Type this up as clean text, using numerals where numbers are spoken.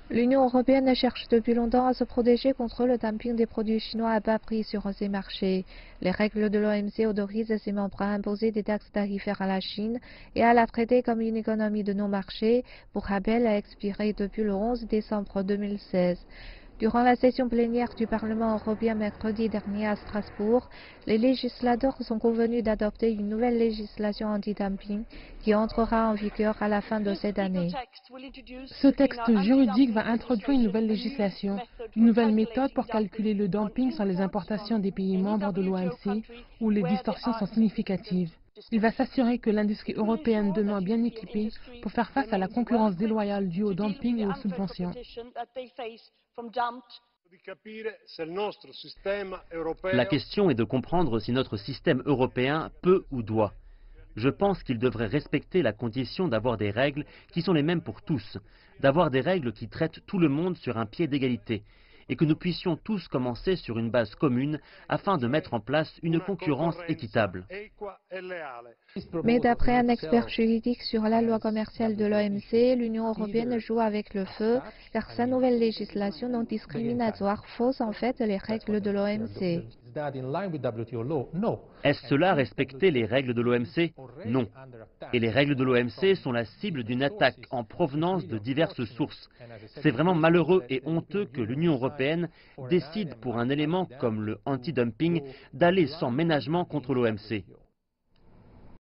L'Union européenne cherche depuis longtemps à se protéger contre le dumping des produits chinois à bas prix sur ses marchés. Les règles de l'OMC autorisent ses membres à imposer des taxes tarifaires à la Chine et à la traiter comme une économie de non-marché. Pour rappel, a expiré depuis le 11 décembre 2016. Durant la session plénière du Parlement européen mercredi dernier à Strasbourg, les législateurs sont convenus d'adopter une nouvelle législation anti-dumping qui entrera en vigueur à la fin de cette année. Ce texte juridique va introduire une nouvelle législation, une nouvelle méthode pour calculer le dumping sur les importations des pays membres de l'OMC où les distorsions sont significatives. Il va s'assurer que l'industrie européenne demeure bien équipée pour faire face à la concurrence déloyale due au dumping et aux subventions. La question est de comprendre si notre système européen peut ou doit. Je pense qu'il devrait respecter la condition d'avoir des règles qui sont les mêmes pour tous, d'avoir des règles qui traitent tout le monde sur un pied d'égalité, et que nous puissions tous commencer sur une base commune afin de mettre en place une concurrence équitable. Mais d'après un expert juridique sur la loi commerciale de l'OMC, l'Union européenne joue avec le feu car sa nouvelle législation non discriminatoire fausse en fait les règles de l'OMC. Est-ce cela respecter les règles de l'OMC? Non. Et les règles de l'OMC sont la cible d'une attaque en provenance de diverses sources. C'est vraiment malheureux et honteux que l'Union européenne décide pour un élément comme le anti-dumping d'aller sans ménagement contre l'OMC.